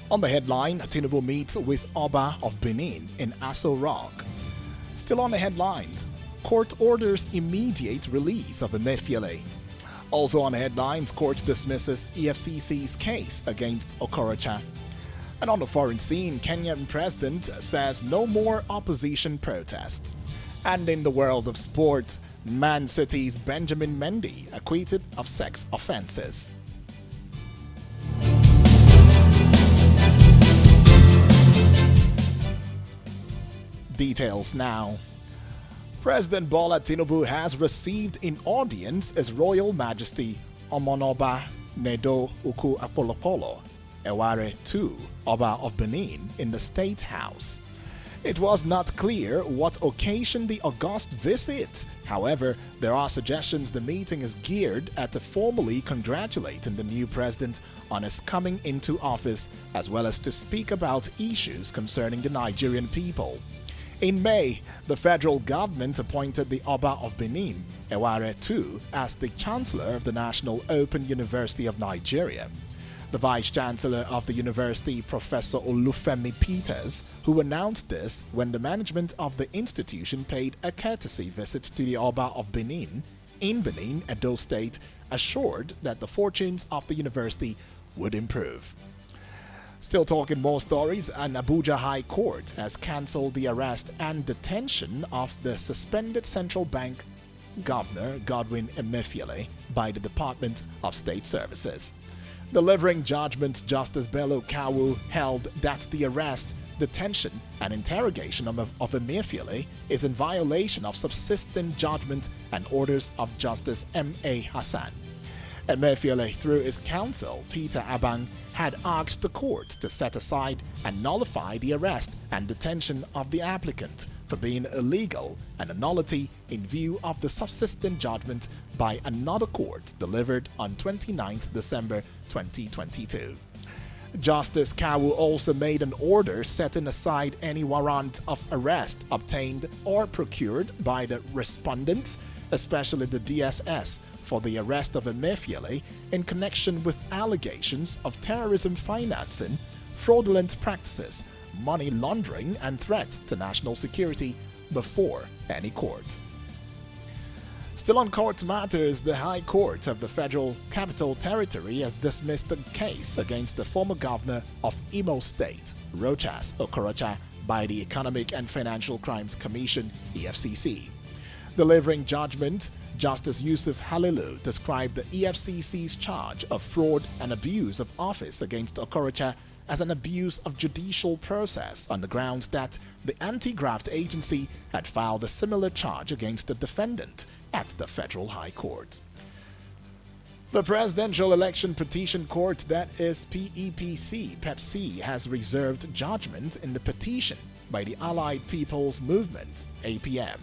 On the headline, Tinubu meets with Oba of Benin in Aso Rock. Still on the headlines, court orders immediate release of Emefiele. Also on the headlines, court dismisses EFCC's case against Okorocha. And on the foreign scene, Kenyan president says no more opposition protests. And in the world of sports, Man City's Benjamin Mendy acquitted of sex offences. Details now. President Bola Tinubu has received in audience His Royal Majesty Omonoba Nedo Uku Apolopolo Eware II, Oba of Benin, in the State House. It was not clear what occasioned the august visit. However, there are suggestions the meeting is geared at formally congratulating the new president on his coming into office, as well as to speak about issues concerning the Nigerian people. In May, the federal government appointed the Oba of Benin, Eware II, as the Chancellor of the National Open University of Nigeria. The Vice-Chancellor of the university, Professor Olufemi Peters, who announced this when the management of the institution paid a courtesy visit to the Oba of Benin in Benin, Edo State, assured that the fortunes of the university would improve. Still talking more stories, an Abuja High Court has cancelled the arrest and detention of the suspended Central Bank Governor Godwin Emefiele by the Department of State Services. Delivering judgment, Justice Bello Kawu held that the arrest, detention, and interrogation of Emefiele is in violation of subsistent judgment and orders of Justice M.A. Hassan. Emefiele, through his counsel, Peter Abang, had asked the court to set aside and nullify the arrest and detention of the applicant for being illegal and a nullity in view of the subsistent judgment by another court delivered on 29 December 2022. Justice Kawu also made an order setting aside any warrant of arrest obtained or procured by the respondents, especially the DSS, for the arrest of Emefiele in connection with allegations of terrorism financing, fraudulent practices, money laundering, and threat to national security before any court. Still on court matters, the High Court of the Federal Capital Territory has dismissed the case against the former governor of Imo State, Rochas Okorocha, by the Economic and Financial Crimes Commission, EFCC. Delivering judgment, Justice Yusuf Halilu described the EFCC's charge of fraud and abuse of office against Okorocha as an abuse of judicial process on the grounds that the anti-graft agency had filed a similar charge against the defendant at the Federal High Court. The Presidential Election Petition Court, that is PEPC, has reserved judgment in the petition by the Allied People's Movement, APM.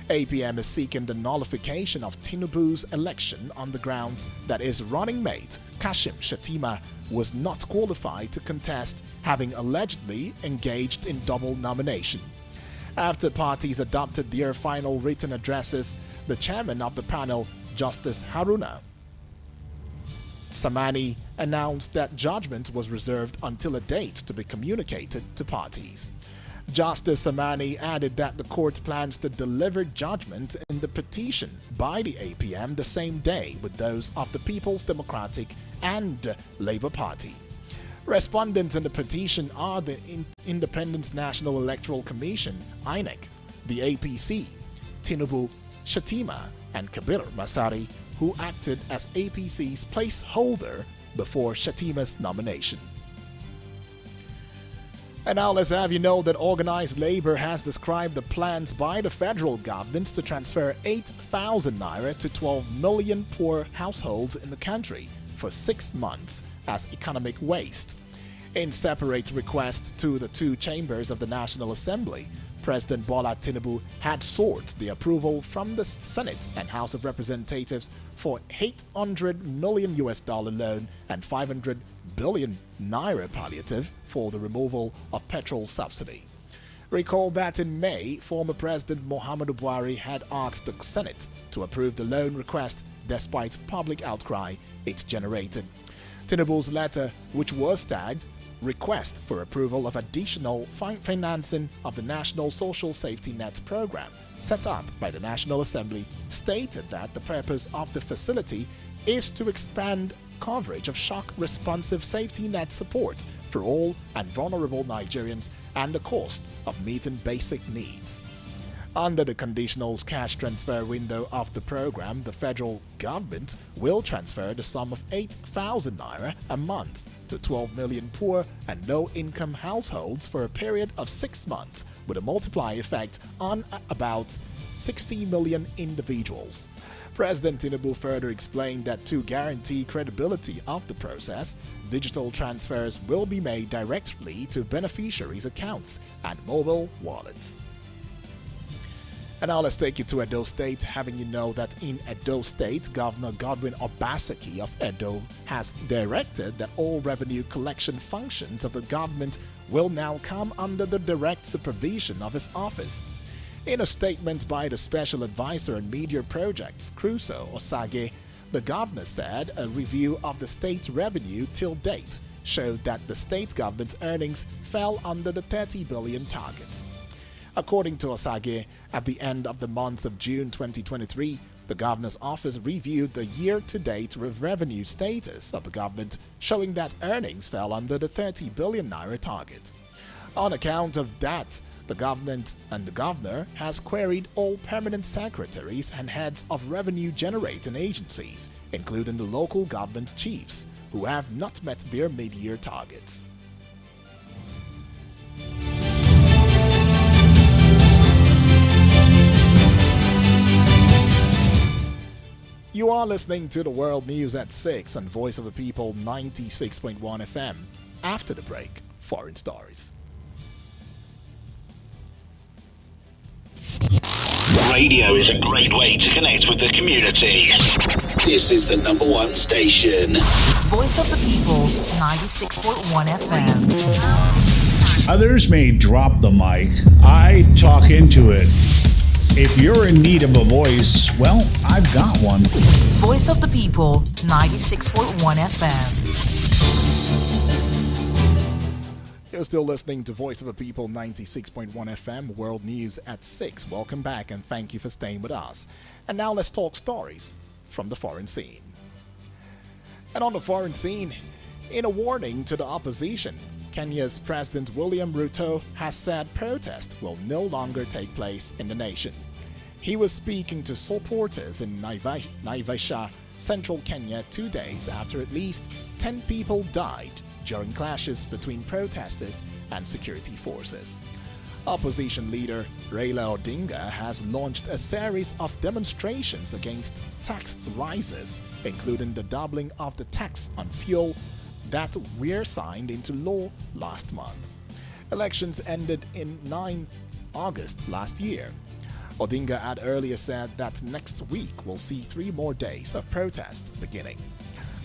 APM is seeking the nullification of Tinubu's election on the grounds that his running mate, Kashim Shettima, was not qualified to contest, having allegedly engaged in double nomination. After parties adopted their final written addresses, the chairman of the panel, Justice Haruna Samani, announced that judgment was reserved until a date to be communicated to parties. Justice Samani added that the court plans to deliver judgment in the petition by the APM the same day with those of the People's Democratic and Labour Party. Respondents in the petition are the Independent National Electoral Commission, INEC, the APC, Tinubu, Shettima, and Kabir Masari, who acted as APC's placeholder before Shettima's nomination. And now let's have you know that Organized Labor has described the plans by the federal government to transfer 8,000 naira to 12 million poor households in the country for 6 months as economic waste. In separate requests to the two chambers of the National Assembly, President Bola Tinubu had sought the approval from the Senate and House of Representatives for $800 million loan and 500 billion naira palliative for the removal of petrol subsidy. Recall that in May, former President Muhammadu Buhari had asked the Senate to approve the loan request despite public outcry it generated. Tinubu's letter, which was tagged request for approval of additional financing of the National Social Safety Net program set up by the National Assembly stated that the purpose of the facility is to expand coverage of shock-responsive safety net support for all and vulnerable Nigerians and the cost of meeting basic needs. Under the conditional cash transfer window of the program, the federal government will transfer the sum of 8,000 naira a month to 12 million poor and low-income households for a period of 6 months, with a multiplier effect on about 60 million individuals. President Tinubu further explained that to guarantee credibility of the process, digital transfers will be made directly to beneficiaries' accounts and mobile wallets. And now let's take you to Edo State, having you know that in Edo State, Governor Godwin Obaseki of Edo has directed that all revenue collection functions of the government will now come under the direct supervision of his office. In a statement by the Special Advisor on Media Projects, Crusoe Osage, the governor said a review of the state's revenue till date showed that the state government's earnings fell under the 30 billion targets. According to Osage, at the end of the month of June 2023, the governor's office reviewed the year-to-date revenue status of the government, showing that earnings fell under the 30 billion naira target. On account of that, the government and the governor has queried all permanent secretaries and heads of revenue-generating agencies, including the local government chiefs, who have not met their mid-year targets. You are listening to the World News at 6 on Voice of the People 96.1 FM. After the break, foreign stories. Radio is a great way to connect with the community. This is the #1 station. Voice of the People, 96.1 FM. Others may drop the mic. I talk into it. If you're in need of a voice, well, I've got one. Voice of the People, 96.1 FM. You're still listening to Voice of the People 96.1 FM, World News at 6. Welcome back and thank you for staying with us. And now let's talk stories from the foreign scene. And on the foreign scene, in a warning to the opposition, Kenya's President William Ruto has said protest will no longer take place in the nation. He was speaking to supporters in Naivasha, central Kenya, 2 days after at least 10 people died during clashes between protesters and security forces. Opposition leader Raila Odinga has launched a series of demonstrations against tax rises, including the doubling of the tax on fuel that were signed into law last month. Elections ended in 9 August last year. Odinga had earlier said that next week will see 3 more days of protest beginning.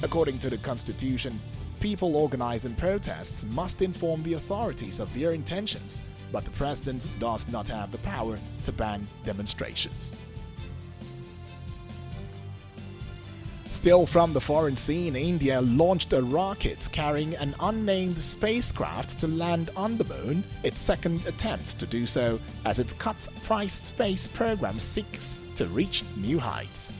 According to the Constitution, people organizing protests must inform the authorities of their intentions, but the president does not have the power to ban demonstrations. Still from the foreign scene, India launched a rocket carrying an unnamed spacecraft to land on the moon, its second attempt to do so as its cut-price space program seeks to reach new heights.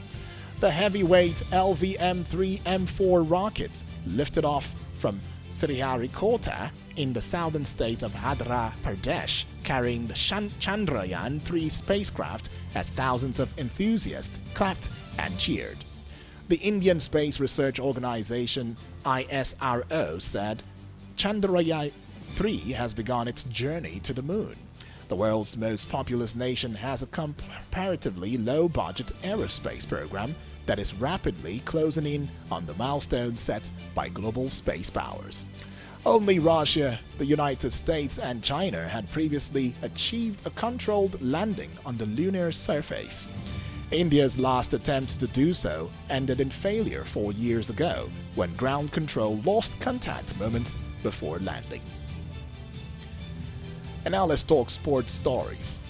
The heavyweight LVM-3M4 rocket lifted off from Sriharikota in the southern state of Andhra Pradesh, carrying the Chandrayaan-3 spacecraft as thousands of enthusiasts clapped and cheered. The Indian Space Research Organization ISRO said Chandrayaan-3 has begun its journey to the moon. The world's most populous nation has a comparatively low-budget aerospace program that is rapidly closing in on the milestone set by global space powers. Only Russia, the United States, and China had previously achieved a controlled landing on the lunar surface. India's last attempt to do so ended in failure 4 years ago, when ground control lost contact moments before landing. And now let's talk sports stories.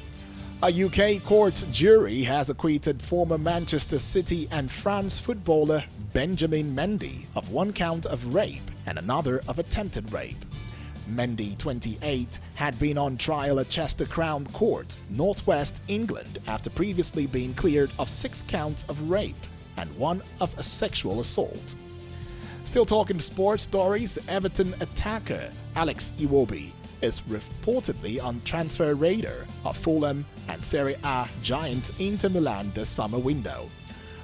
A UK court jury has acquitted former Manchester City and France footballer Benjamin Mendy of 1 count of rape and another of attempted rape. Mendy, 28, had been on trial at Chester Crown Court, Northwest England, after previously being cleared of 6 counts of rape and 1 of a sexual assault. Still talking sports stories, Everton attacker Alex Iwobi is reportedly on transfer radar of Fulham and Serie A giant Inter Milan this summer window.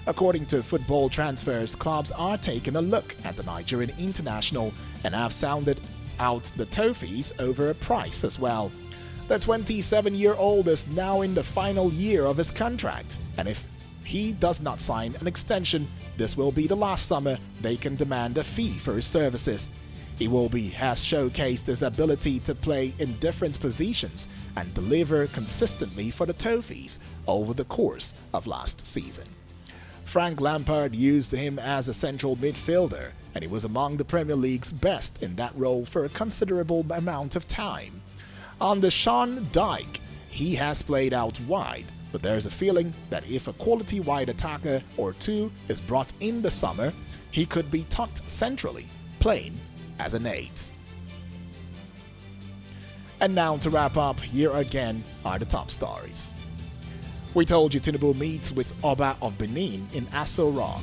According to Football Transfers, clubs are taking a look at the Nigerian international and have sounded out the Toffees over a price as well. The 27-year-old is now in the final year of his contract, and if he does not sign an extension, this will be the last summer they can demand a fee for his services. Iwobi has showcased his ability to play in different positions and deliver consistently for the Toffees over the course of last season. Frank Lampard used him as a central midfielder, and he was among the Premier League's best in that role for a considerable amount of time. Under Sean Dyche, he has played out wide, but there's a feeling that if a quality wide attacker or two is brought in the summer, he could be tucked centrally, playing as an 8. And now to wrap up, here again are the top stories. We told you Tinubu meets with Oba of Benin in Aso Rock.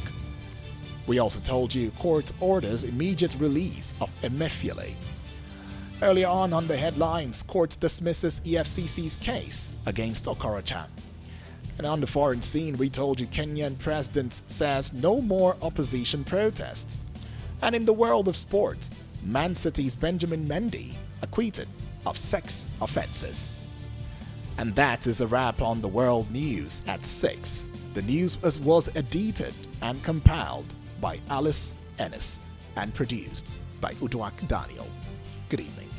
We also told you court orders immediate release of Emefiele. Earlier on the headlines, court dismisses EFCC's case against Okorocha. And on the foreign scene, we told you Kenyan president says no more opposition protests. And in the world of sports, Man City's Benjamin Mendy acquitted of sex offenses. And that is a wrap on the world news at 6. The news was edited and compiled by Alice Ennis and produced by Uduak Daniel. Good evening.